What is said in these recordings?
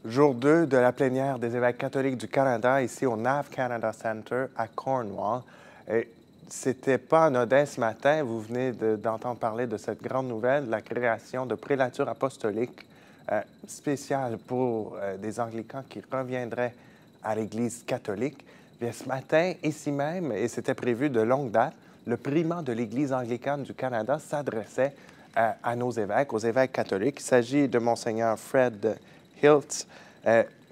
Jour 2 de la plénière des évêques catholiques du Canada, ici au NAV Canada Centre à Cornwall. C'était pas anodin ce matin. Vous venez d'entendre parler de cette grande nouvelle, la création de prélatures apostoliques spéciales pour des anglicans qui reviendraient à l'Église catholique. Bien, ce matin, ici même, et c'était prévu de longue date, le primat de l'Église anglicane du Canada s'adressait à nos évêques, aux évêques catholiques. Il s'agit de Monseigneur Fred Hiltz.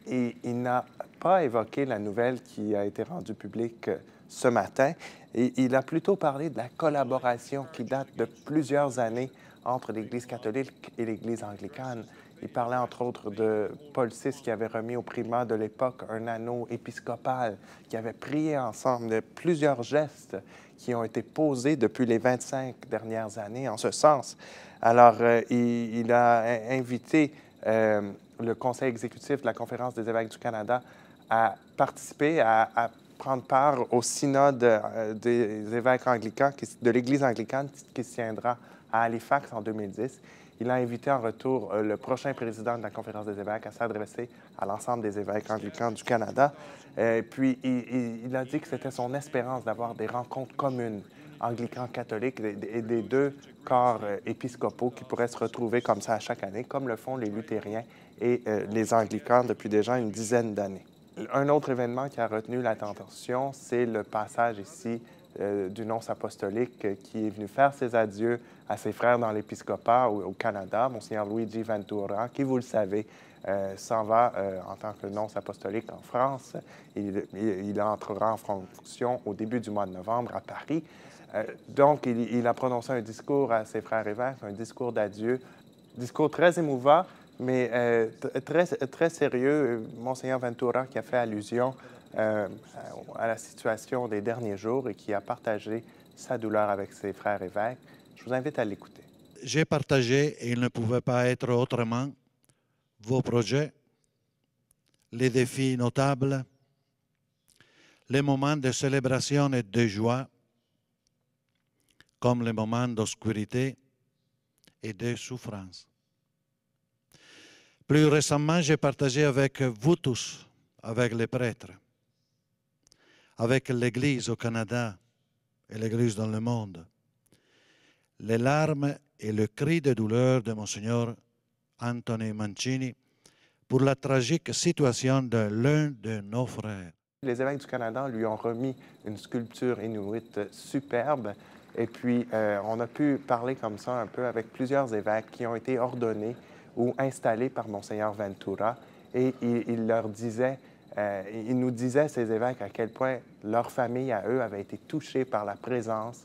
Il n'a pas évoqué la nouvelle qui a été rendue publique ce matin. Et il a plutôt parlé de la collaboration qui date de plusieurs années entre l'Église catholique et l'Église anglicane. Il parlait entre autres de Paul VI qui avait remis au primat de l'époque un anneau épiscopal, qui avait prié ensemble de plusieurs gestes qui ont été posés depuis les 25 dernières années en ce sens. Alors, il a invité le Conseil exécutif de la Conférence des évêques du Canada à participer, à prendre part au synode des évêques anglicans, de l'Église anglicane qui se tiendra à Halifax en 2010. Il a invité en retour le prochain président de la Conférence des évêques à s'adresser à l'ensemble des évêques anglicans du Canada. Puis, il a dit que c'était son espérance d'avoir des rencontres communes anglicans-catholiques et des deux corps épiscopaux qui pourraient se retrouver comme ça à chaque année, comme le font les luthériens et les anglicans depuis déjà une dizaine d'années. Un autre événement qui a retenu l'attention, c'est le passage ici du nonce apostolique qui est venu faire ses adieux à ses frères dans l'épiscopat au Canada, Monseigneur Luigi Ventura, qui, vous le savez, s'en va en tant que nonce apostolique en France. Il entrera en fonction au début du mois de novembre à Paris. Donc, il a prononcé un discours à ses frères évêques, un discours d'adieu, discours très émouvant, mais très sérieux. Monseigneur Ventura qui a fait allusion à la situation des derniers jours et qui a partagé sa douleur avec ses frères évêques. Je vous invite à l'écouter. J'ai partagé, et il ne pouvait pas être autrement, vos projets, les défis notables, les moments de célébration et de joie, comme les moments d'obscurité et de souffrance. Plus récemment, j'ai partagé avec vous tous, avec les prêtres, avec l'Église au Canada et l'Église dans le monde, les larmes et le cri de douleur de Monseigneur Anthony Mancini pour la tragique situation de l'un de nos frères. Les évêques du Canada lui ont remis une sculpture inuite superbe. Et puis, on a pu parler comme ça un peu avec plusieurs évêques qui ont été ordonnés ou installés par Monseigneur Ventura. Et il leur disait, il nous disait, ces évêques, à quel point leur famille, à eux, avait été touchée par la présence,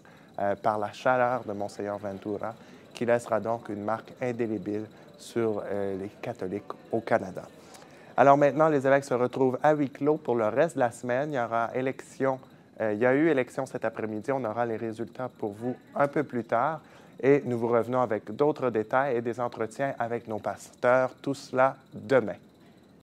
par la chaleur de Monseigneur Ventura, qui laissera donc une marque indélébile sur les catholiques au Canada. Alors maintenant, les évêques se retrouvent à huis clos pour le reste de la semaine. Il y aura élection. Il y a eu élection cet après-midi. On aura les résultats pour vous un peu plus tard. Et nous vous revenons avec d'autres détails et des entretiens avec nos pasteurs. Tout cela demain.